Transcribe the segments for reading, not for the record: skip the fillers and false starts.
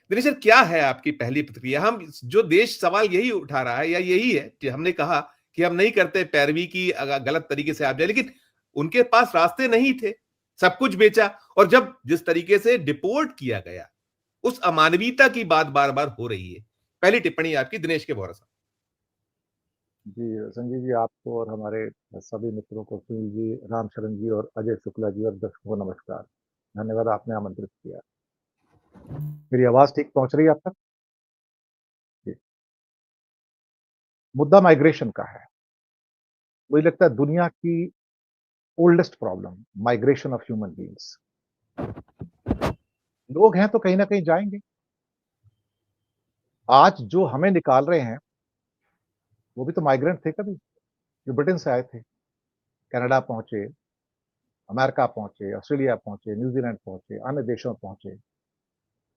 Dinesh sir, क्या है आपकी पहली प्रतिक्रिया? हम जो देश सवाल यही उठा रहा है या यही है कि हमने कहा कि हम नहीं करते पैरवी की, गलत तरीके से आप जाए, लेकिन उनके पास रास्ते नहीं थे, सब कुछ बेचा। और जब जिस तरीके से डिपोर्ट किया गया, उस अमानवीयता की बात बार बार हो रही है। पहली टिप्पणी आपकी, दिनेश के बोरा साहब। जी संजीव जी, आपको और हमारे सभी मित्रों को, सुनील जी, रामशरण जी और अजय शुक्ला जी और दर्शकों को नमस्कार। धन्यवाद, आपने आमंत्रित किया। मेरी आवाज ठीक पहुंच रही है आप तक? जी। मुद्दा माइग्रेशन का है। मुझे लगता है दुनिया की oldest problem migration of human beings. लोग हैं तो कहीं ना कहीं जाएंगे। आज जो हमें निकाल रहे हैं वो भी तो माइग्रेंट थे कभी, जो ब्रिटेन से आए थे, कनाडा पहुंचे, अमेरिका पहुंचे, ऑस्ट्रेलिया पहुंचे, न्यूजीलैंड पहुंचे, अन्य देशों में पहुंचे।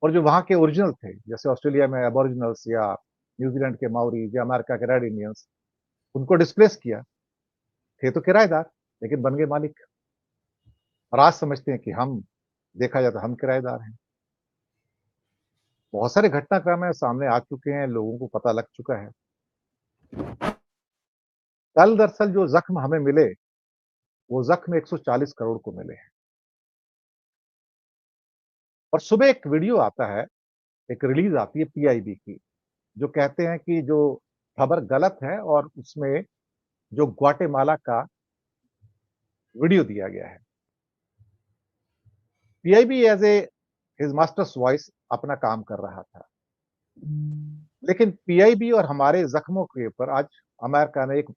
और जो वहां के ओरिजिनल थे, जैसे ऑस्ट्रेलिया में एबोरिजिनल्स या न्यूजीलैंड के माउरीज या अमेरिका के रेड इंडियंस, उनको डिस्प्लेस किया। थे तो किराएदार, लेकिन बन गए मालिक। और आज समझते हैं कि हम, देखा जाए तो हम किराएदार हैं। बहुत सारे घटनाक्रम है सामने आ चुके हैं, लोगों को पता लग चुका है। कल दरअसल जो जख्म हमें मिले, वो जख्म 140 करोड़ को मिले हैं। और सुबह एक वीडियो आता है, एक रिलीज आती है पीआईबी की, जो कहते हैं कि जो खबर गलत है और उसमें जो ग्वाटेमाला का वीडियो दिया गया है। PIB as a his master's voice अपना काम कर रहा था, लेकिन पीआईबी और हमारे जख्मों के ऊपर आज अमेरिका ने एक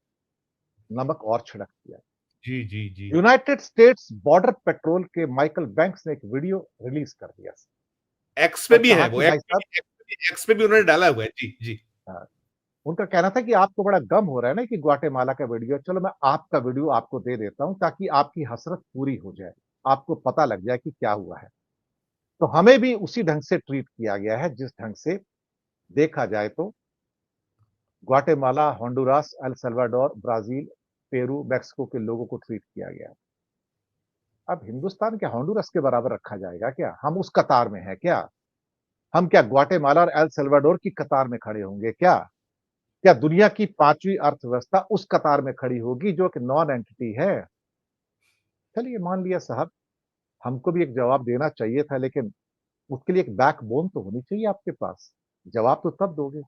नमक और छिड़क दिया। जी जी जी। यूनाइटेड स्टेट्स बॉर्डर पेट्रोल के माइकल बैंक्स ने एक वीडियो रिलीज कर दिया एक्स पे और भी है कहा वो, कि भाई साहब, एक्स पे भी उन्होंने डाला हुआ है। जी जी। उनका कहना था कि आपको बड़ा गम हो रहा है ना कि ग्वाटेमाला का वीडियो, चलो मैं आपका वीडियो आपको दे देता हूं ताकि आपकी हसरत पूरी हो जाए, आपको पता लग जाए कि क्या हुआ है। तो हमें भी उसी ढंग से ट्रीट किया गया है जिस ढंग से देखा जाए तो Guatemala, Honduras, El Salvador, Brazil, Peru, Mexico के लोगों को ट्रीट किया गया। अब हिंदुस्तान क्या होंडुरस के बराबर रखा जाएगा क्या? हम उस कतार में है क्या? हम क्या ग्वाटेमाला और एल सल्वाडोर की कतार में खड़े होंगे क्या? क्या दुनिया की पांचवी अर्थव्यवस्था उस कतार में खड़ी होगी जो कि नॉन एंटिटी है? चलिए मान लिया साहब, हमको भी एक जवाब देना चाहिए था, लेकिन उसके लिए एक बैकबोन तो होनी चाहिए आपके पास। जवाब तो तब दोगे।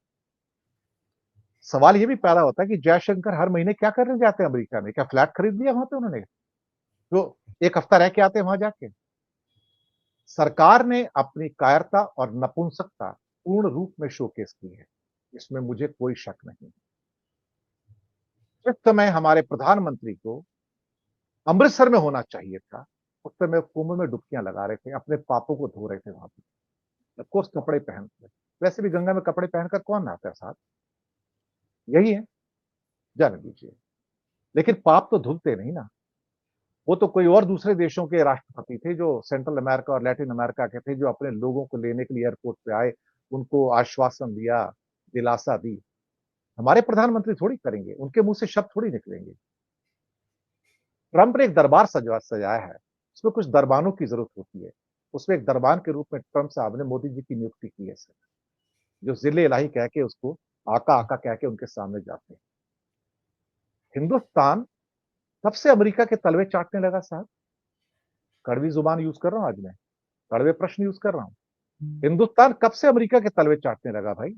सवाल ये भी पैदा होता है कि जयशंकर हर महीने क्या करने जाते हैं अमेरिका में? क्या फ्लैट खरीद लिया वहां पे उन्होंने? तो एक हफ्ता रह के आते हैं वहां जाके। सरकार ने अपनी कायरता और नपुंसकता पूर्ण रूप में शोकेस की है, इसमें मुझे कोई शक नहीं। जिस समय हमारे प्रधानमंत्री को अमृतसर में होना चाहिए था, उस समय कुंभ में डुबकियां लगा रहे थे, अपने पापों को धो रहे थे वहां पे। कोर्स कपड़े पहन कर, वैसे भी गंगा में कपड़े पहनकर कौन नहाता है साहब? यही है, जाने दीजिए। लेकिन पाप तो धुलते नहीं ना। वो तो कोई और दूसरे देशों के राष्ट्रपति थे जो सेंट्रल अमेरिका और लैटिन अमेरिका के थे, जो अपने लोगों को लेने के लिए एयरपोर्ट पे आए, उनको आश्वासन दिया, दिलासा दी। हमारे प्रधानमंत्री थोड़ी करेंगे, उनके मुंह से शब्द थोड़ी निकलेंगे। ट्रंप ने एक दरबार सजाया है, उसमें कुछ दरबानों की जरूरत होती है। उसमें एक दरबान के रूप में ट्रंप साहब ने मोदी जी की नियुक्ति की है सर, जो जिले इलाही कह के उसको आका आका कह के उनके सामने जाते हैं। हिंदुस्तान कब से अमेरिका के तलवे चाटने लगा साहब? कड़वी जुबान यूज कर रहा हूं आज मैं, कड़वे प्रश्न यूज कर रहा हूं। हिंदुस्तान कब से अमेरिका के तलवे चाटने लगा भाई?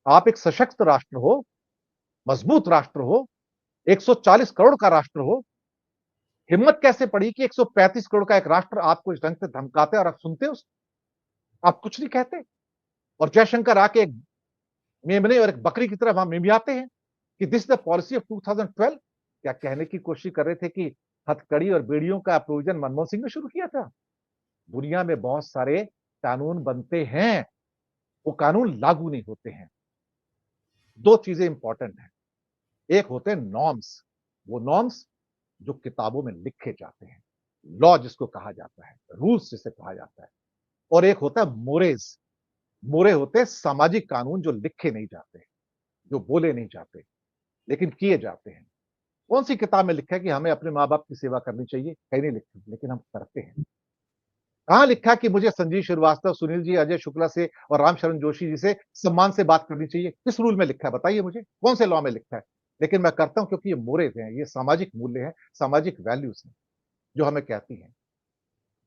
आप एक सशक्त राष्ट्र हो, मजबूत राष्ट्र हो, 140 करोड़ का राष्ट्र हो, हिम्मत कैसे पड़ी कि 135 करोड़ का एक राष्ट्र आपको इस ढंग से धमकाते और आप सुनते हो? आप कुछ नहीं कहते। और जयशंकर आके एक मेमने और एक बकरी की तरह वहां मिमियाते हैं कि दिस द पॉलिसी ऑफ 2012। क्या कहने की कोशिश कर रहे थे कि हथकड़ी और बेड़ियों का प्रोविजन मनमोहन सिंह ने शुरू किया था? दुनिया में बहुत सारे कानून बनते हैं, वो कानून लागू नहीं होते हैं। दो चीजें इंपॉर्टेंट हैं। एक होते हैं नॉर्म्स, वो नॉर्म्स जो किताबों में लिखे जाते हैं, लॉ जिसको कहा जाता है, रूल्स जिसे कहा जाता है। और एक होता है मोरेज। मोरे होते हैं सामाजिक कानून जो लिखे नहीं जाते, जो बोले नहीं जाते, लेकिन किए जाते हैं। कौन सी किताब में लिखा है कि हमें अपने माँ बाप की सेवा करनी चाहिए? कहीं नहीं लिखा, लेकिन हम करते हैं। कहां लिखा कि मुझे संजीव श्रीवास्तव, सुनील जी, अजय शुक्ला से और रामशरण जोशी जी से सम्मान से बात करनी चाहिए? किस रूल में लिखा है बताइए मुझे, कौन से लॉ में लिखा है? लेकिन मैं करता हूं क्योंकि ये मोरल्स हैं, ये सामाजिक मूल्य हैं, सामाजिक वैल्यूज हैं जो हमें कहती हैं।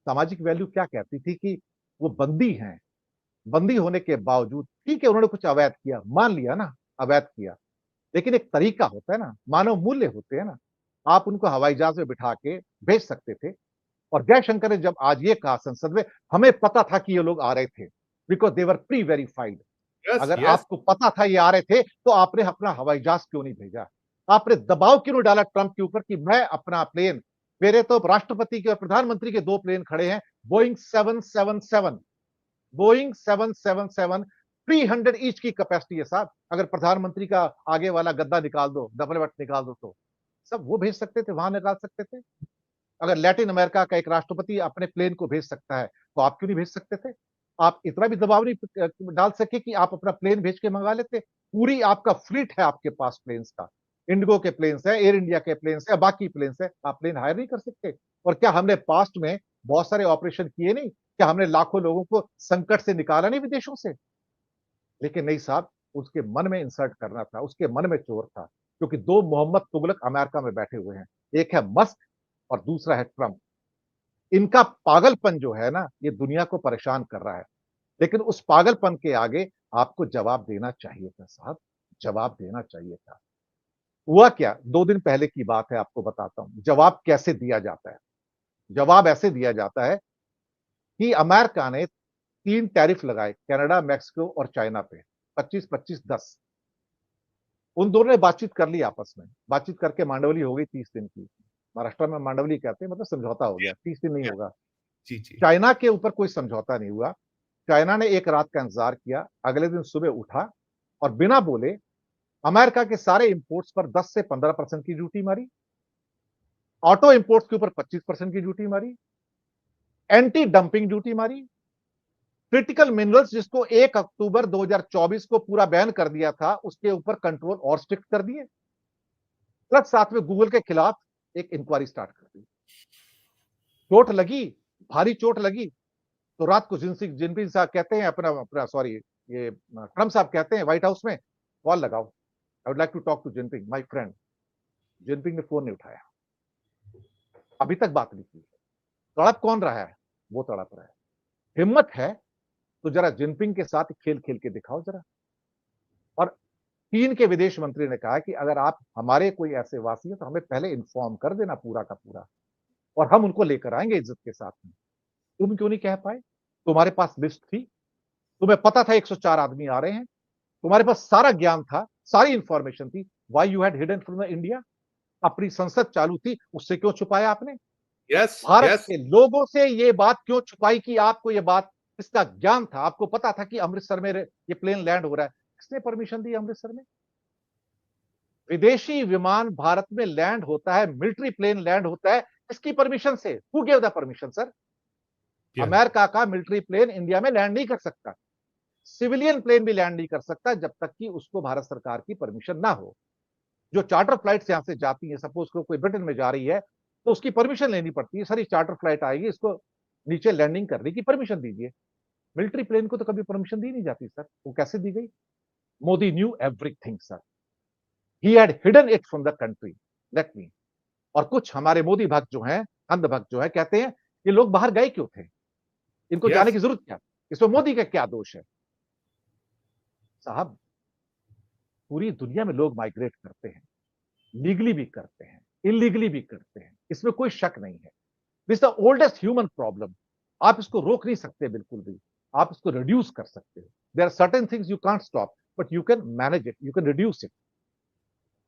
सामाजिक वैल्यू क्या कहती थी कि वो बंदी हैं, बंदी होने के बावजूद ठीक है उन्होंने कुछ अवैध किया, मान लिया ना, अवैध किया, लेकिन एक तरीका होता है ना, मानव मूल्य होते हैं ना। आप उनको हवाई जहाज में बिठा के भेज सकते थे। और जयशंकर ने जब आज ये कहा संसद में, हमें पता था कि ये लोग आ रहे थे, because they were pre verified. Yes अगर यस। आपको पता था ये आ रहे थे तो आपने अपना हवाई जहाज क्यों नहीं भेजा? आपने दबाव क्यों नहीं डाला ट्रंप के ऊपर कि मैं अपना प्लेन, मेरे तो राष्ट्रपति के और प्रधानमंत्री के 2 प्लेन खड़े हैं, बोइंग 777, बोइंग 777, 300 ईच की कैपेसिटी है साहब। अगर प्रधानमंत्री का आगे वाला गद्दा निकाल दो, डबल बट निकाल दो, तो सब वो भेज सकते थे, वहां निकाल सकते थे। अगर लैटिन अमेरिका का एक राष्ट्रपति अपने प्लेन को भेज सकता है तो आप क्यों नहीं भेज सकते थे? आप इतना भी दबाव नहीं डाल सके कि आप अपना प्लेन भेज के मंगा लेते? पूरी आपका फ्लीट है आपके पास प्लेन्स का, इंडिगो के प्लेन्स है, एयर इंडिया के प्लेन्स है, बाकी प्लेन्स है, आप प्लेन हायर नहीं कर सकते? और क्या हमने पास्ट में बहुत सारे ऑपरेशन किए नहीं? क्या हमने लाखों लोगों को संकट से निकाला नहीं विदेशों से? लेकिन नहीं साहब, उसके मन में इंसर्ट करना था, उसके मन में चोर था, क्योंकि 2 मोहम्मद तुगलक अमेरिका में बैठे हुए हैं, एक है मस्क और दूसरा है ट्रंप। इनका पागलपन जो है ना, ये दुनिया को परेशान कर रहा है। लेकिन उस पागलपन के आगे आपको जवाब देना चाहिए था साहब, जवाब देना चाहिए था। हुआ क्या, 2 दिन पहले की बात है, आपको बताता हूं जवाब कैसे दिया जाता है। जवाब ऐसे दिया जाता है कि अमेरिका ने 3 टैरिफ लगाए, कनाडा, मैक्सिको और चाइना पे, 25-25-10। उन दोनों ने बातचीत कर ली आपस में, बातचीत करके मांडवली हो गई 30 दिन की। महाराष्ट्र में मांडवली कहते हैं, मतलब समझौता हो गया, 30 दिन नहीं होगा। जी जी। चाइना के ऊपर कोई समझौता नहीं हुआ। चाइना ने एक रात का इंतजार किया, अगले दिन सुबह उठा और बिना बोले अमेरिका के सारे इंपोर्ट्स पर 10 से 15% की ड्यूटी मारी, ऑटो इंपोर्ट्स के ऊपर 25% की ड्यूटी मारी, एंटी डंपिंग ड्यूटी मारी, क्रिटिकल मिनरल्स जिसको 1 अक्टूबर 2024 को पूरा बैन कर दिया था, उसके ऊपर कंट्रोल और स्ट्रिक्ट कर दिए, प्लस साथ में गूगल के खिलाफ एक इंक्वायरी स्टार्ट कर दी। चोट लगी, भारी चोट लगी, तो रात को जिनपिंग साहब कहते हैं, अपना अपना सॉरी, ये ट्रम्प साहब कहते हैं व्हाइट हाउस में, कॉल लगाओ, I would like to talk to Jinping my friend. Jinping ने फोन नहीं उठाया, अभी तक बात नहीं की। तड़प कौन रहा है? वो तड़प रहा है। हिम्मत है तो जरा जिनपिंग के साथ खेल खेल के दिखाओ जरा। और चीन के विदेश मंत्री ने कहा कि अगर आप हमारे कोई ऐसे वासी है तो हमें पहले इन्फॉर्म कर देना पूरा का पूरा, और हम उनको लेकर आएंगे इज्जत के साथ में। तुम क्यों नहीं कह पाए? तुम्हारे पास लिस्ट थी, तुम्हें पता था 104 आदमी आ रहे हैं, तुम्हारे पास सारा ज्ञान था, सारी इंफॉर्मेशन थी। Why you had hidden from the India? अपनी संसद चालू थी, उससे क्यों छुपाया आपने? Yes Bharat yes. के लोगों से ये बात क्यों छुपाई कि आपको ये बात, इसका ज्ञान था, आपको पता था कि अमृतसर में ये प्लेन लैंड हो रहा है? किसने परमिशन दी अमृतसर में? विदेशी विमान भारत में लैंड होता है, मिलिट्री प्लेन लैंड होता है, किसकी परमिशन से? Who give the permission sir? America का मिलिट्री प्लेन इंडिया में लैंड नहीं कर सकता, सिविलियन प्लेन भी लैंड नहीं कर सकता जब तक कि उसको भारत सरकार की परमिशन ना हो। जो चार्टर फ्लाइट्स यहां से जाती है, सपोज को कोई ब्रिटेन में जा रही है तो उसकी परमिशन लेनी पड़ती है, सारी चार्टर फ्लाइट आएगी, इसको नीचे लैंडिंग करने की परमिशन दीजिए। मिलिट्री प्लेन को तो कभी परमिशन दी नहीं जाती सर, वो कैसे दी गई? Modi new everything sir, he had hidden it from the country, let me. और कुछ हमारे मोदी भक्त जो हैं, अंध भक्त जो है, कहते हैं ये लोग बाहर गए क्यों थे, इनको जाने यस। की जरूरत क्या, इसमें मोदी का क्या दोष है? साहब, पूरी दुनिया में लोग माइग्रेट करते हैं, लीगली भी करते हैं, इलीगली भी करते हैं, इसमें कोई शक नहीं है। This the oldest human problem. आप इसको रोक नहीं सकते बिल्कुल भी, आप इसको रिड्यूस कर सकते हो। There are certain things you can't stop, but you can manage it, you can reduce it.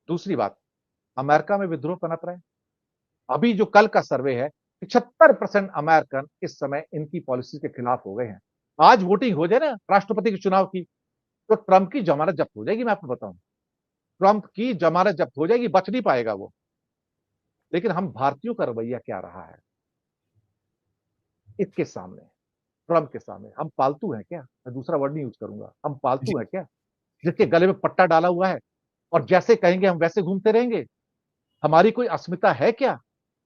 दूसरी बात, अमेरिका में विद्रोह पनप रहा है। अभी जो कल का सर्वे है, 75% अमेरिकन इस समय इनकी पॉलिसी के खिलाफ हो गए हैं। आज वोटिंग हो जाए ना राष्ट्रपति के चुनाव की, तो ट्रंप की जमानत जब्त हो जाएगी, मैं आपको बताऊं। ट्रंप की जमानत जब्त हो जाएगी, बच नहीं पाएगा वो। लेकिन हम भारतीयों का रवैया क्या रहा है इसके सामने, ट्रंप के सामने? हम पालतू हैं क्या? मैं दूसरा वर्ड नहीं यूज करूंगा, हम जी पालतू हैं क्या जिसके जी। गले में पट्टा डाला हुआ है और जैसे कहेंगे हम वैसे घूमते रहेंगे? हमारी कोई अस्मिता है क्या?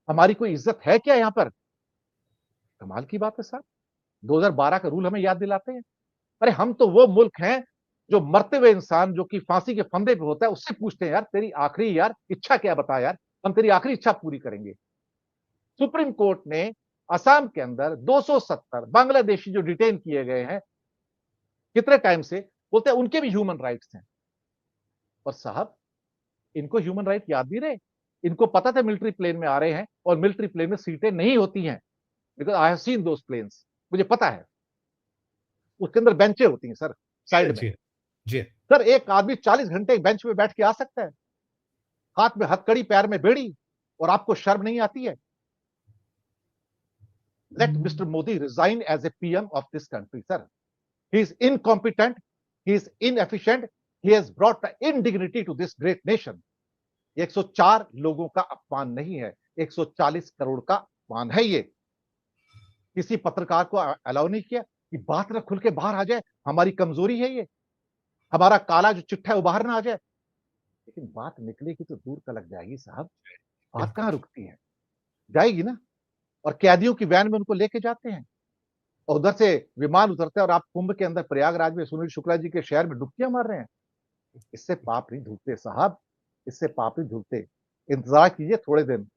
हमारी कोई इज्जत है क्या यहां पर? कमाल की बात है साहब। 2012 का रूल हमें याद दिलाते हैं। अरे हम तो वो मुल्क हैं जो मरते हुए इंसान जो कि फांसी के फंदे पे होता है उससे पूछते हैं, यार तेरी आखिरी यार इच्छा क्या, बता यार, हम तेरी आखिरी इच्छा पूरी करेंगे। सुप्रीम कोर्ट ने असम के अंदर 270 बांग्लादेशी जो डिटेन किए गए हैं कितने टाइम से, बोलते हैं उनके भी ह्यूमन राइट्स हैं। और साहब इनको ह्यूमन राइट याद नहीं रहे। इनको पता था मिलिट्री प्लेन में आ रहे हैं और मिलिट्री प्लेन में सीटें नहीं होती हैं, because I have seen those planes, मुझे पता है उसके अंदर बेंचें होती हैं सर साइड में। जी जी सर एक आदमी 40 घंटे एक बेंच पे बैठ के आ सकता है, हाथ में हथकड़ी पैर में बेड़ी, और आपको शर्म नहीं आती है? Let Mister Modi resign as a PM of this country sir. He is incompetent, he is inefficient, he has brought the indignity to this great nation. 104 लोगों का अपमान नहीं है, 140 करोड़ का अपमान है ये। किसी पत्रकार को अलाउ नहीं किया कि बात ना खुल के बाहर आ जाए, हमारी कमजोरी है ये, हमारा काला जो चिट्ठा है वो बाहर ना आ जाए। लेकिन बात निकलेगी तो दूर तलक जाएगी साहब, बात कहां रुकती है, जाएगी ना। और कैदियों की वैन में उनको लेके जाते हैं और उधर से विमान उतरते हैं और आप कुंभ के अंदर प्रयागराज में सुनील शुक्ला जी के शहर में डुबकियां मार रहे हैं। इससे पाप नहीं धुलते साहब, इससे पाप नहीं धुलते। इंतजार कीजिए थोड़े दिन,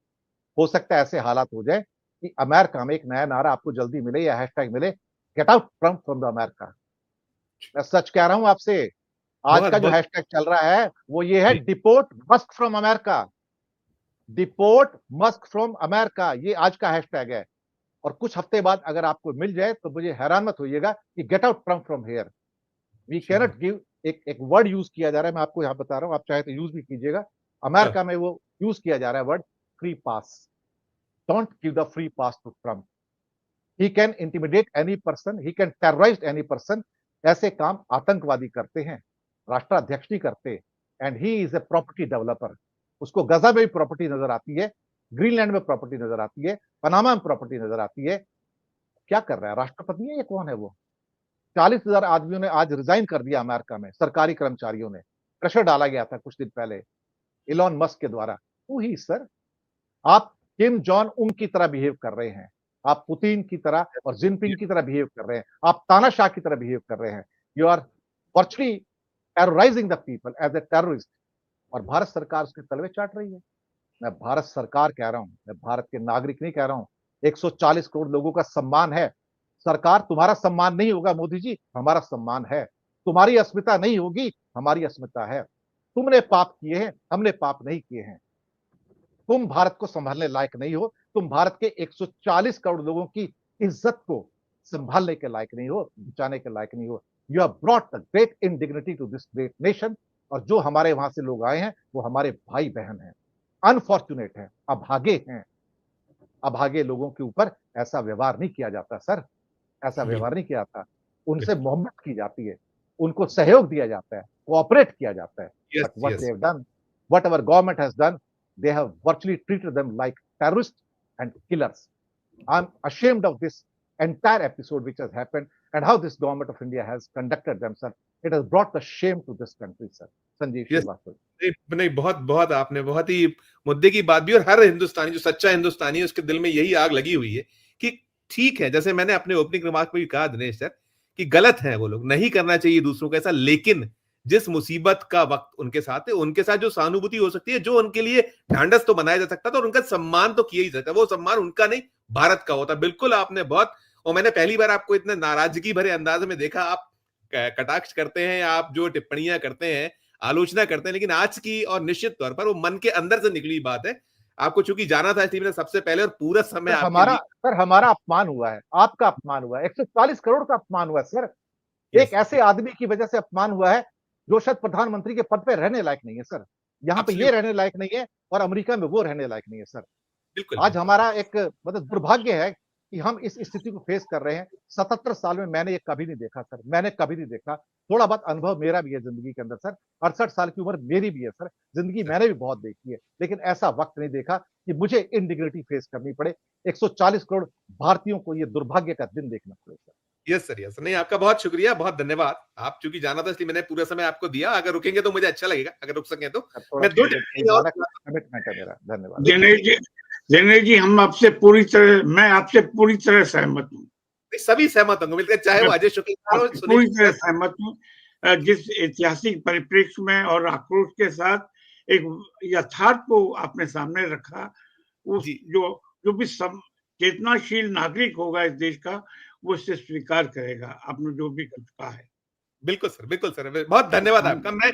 हो सकता है ऐसे हालात हो जाए कि अमेरिका में एक नया नारा आपको जल्दी मिले या हैशटैग मिले, gate out from the America. मैं सच कह रहा हूं आपसे, आज बहुत का जो बहुत हैशटैग चल रहा है वो ये है, जी deport Musk from America, deport Musk from America, ये आज का हैशटैग है। और कुछ हफ्ते बाद अगर आपको मिल जाए तो मुझे हैरान मत होइएगा कि get out from here. We cannot give, एक वर्ड यूज किया जा रहा है, मैं आपको यहां बता रहा हूं, आप चाहे तो यूज भी कीजिएगा। हाँ, अमेरिका में वो यूज किया जा रहा है word free pass. Don't give the free pass to Trump. He can intimidate any person, he can terrorize any person. ऐसे काम आतंकवादी करते हैं, राष्ट्राध्यक्ष नहीं करते। And he is a property developer. उसको गजा में भी प्रॉपर्टी नजर आती है, ग्रीनलैंड में प्रॉपर्टी नजर आती है, पनामा में प्रॉपर्टी नजर आती है। क्या कर रहा है, राष्ट्रपति है ये, कौन है वो? 40,000 आदमियों ने आज रिजाइन कर दिया अमेरिका में, सरकारी कर्मचारियों ने। प्रेशर डाला गया था कुछ दिन पहले इलॉन मस्क के द्वारा। वो ही सर, आप किम जॉन उन की तरह बिहेव कर रहे हैं, आप पुतिन की तरह और जिनपिंग की तरह बिहेव कर रहे हैं, आप तानाशाह की तरह बिहेव कर रहे हैं। You are virtually terrorizing the people as a terrorist, और भारत सरकार उसके तलवे चाट रही है। मैं भारत सरकार कह रहा हूं, मैं भारत के नागरिक नहीं कह रहा हूं। 140 करोड़ लोगों का सम्मान है। सरकार तुम्हारा सम्मान नहीं होगा मोदी जी, हमारा सम्मान है। तुम्हारी अस्मिता नहीं होगी, हमारी अस्मिता है। तुमने पाप किए हैं, हमने पाप नहीं किए हैं। तुम भारत को संभालने लायक नहीं हो, तुम भारत के 140 करोड़ लोगों की इज्जत को संभालने के लायक नहीं हो, बचाने के लायक नहीं हो। You have brought the great indignity to this great nation. और जो हमारे वहां से लोग आए हैं वो हमारे भाई बहन हैं, अनफॉर्चुनेट हैं, अभागे हैं। अभागे लोगों के ऊपर ऐसा व्यवहार नहीं किया जाता सर, ऐसा व्यवहार नहीं किया जाता। उनसे मोहब्बत की जाती है, उनको सहयोग दिया जाता है, कोऑपरेट किया जाता है। Yes but what yes they have done, what our government has done, they have virtually treated them like terrorists and killers. I'm ashamed of this entire episode which has happened and how this government of India has conducted themselves. It has brought the shame to this country, sir. Sanjeev yes Srivastava. नहीं नहीं, बहुत बहुत आपने बहुत ही मुद्दे की बात भी, और हर हिंदुस्तानी जो सच्चा हिंदुस्तानी है उसके दिल में यही आग लगी हुई है कि ठीक है, जैसे मैंने अपने ओपनिंग रिमार्क में भी कहा दिनेश सर कि गलत है वो लोग, नहीं करना चाहिए दूसरों को ऐसा, लेकिन जिस मुसीबत का वक्त उनके साथ है, उनके साथ जो सहानुभूति हो सकती है, जो उनके लिए ढांढस तो बनाया जा सकता था और उनका सम्मान तो किया ही जाता, वो सम्मान उनका नहीं भारत का होता। बिल्कुल आपने बहुत, और मैंने पहली बार आपको इतने नाराजगी भरे अंदाज में देखा। आप कटाक्ष करते हैं, आप जो टिप्पणियां करते हैं, आलोचना करते हैं, लेकिन आज की और निश्चित तौर पर वो मन के अंदर से निकली बात है। आपको चूंकि जाना था इसलिए मैंने सबसे पहले और पूरा समय आपके लिए। सर हमारा अपमान हुआ है, आपका अपमान हुआ है, 140 करोड़ का अपमान हुआ है सर। एक ऐसे आदमी की वजह से अपमान हुआ है जो शायद प्रधानमंत्री के पद पे रहने लायक नहीं है सर। यहाँ पे ये रहने लायक नहीं है और अमेरिका में वो रहने लायक नहीं है सर। बिल्कुल आज हमारा एक मतलब दुर्भाग्य है कि हम इस स्थिति को फेस कर रहे हैं। 77 साल में मैंने ये कभी नहीं देखा सर, मैंने कभी नहीं देखा। थोड़ा बहुत अनुभव मेरा भी है जिंदगी के अंदर सर, 68 साल की उम्र मेरी भी है सर, जिंदगी मैंने भी बहुत देखी है, लेकिन ऐसा वक्त नहीं देखा कि मुझे इनडिग्निटी फेस करनी पड़े। 140 करोड़ भारतीयों को ये दुर्भाग्य का दिन देखना पड़े सर। Yes sir, yes. नहीं, आपका बहुत शुक्रिया, बहुत धन्यवाद। आप चूंकि जाना था इसलिए मैंने पूरा समय आपको दिया। अगर रुकेंगे तो मुझे अच्छा लगेगा, अगर रुक सके तो। मैं 2 कमिटमेंट है मेरा। धन्यवाद दिनेश जी, मैं आपसे पूरी तरह सहमत हूँ। सभी सहमत होंगे मिलकर, चाहे वो अजय शुक्ल सर हो, सुनील पूरी तरह सर। सहमत हूँ। जिस ऐतिहासिक परिप्रेक्ष्य में और आक्रोश के साथ एक यथार्थ को आपने सामने रखा, उस जी जो भी चेतनाशील नागरिक होगा इस देश का, वो इसे स्वीकार करेगा। आपने जो भी कुछ कहा है, बिल्कुल सर, बिल्कुल सर, बहुत धन्यवाद हम आपका। मैं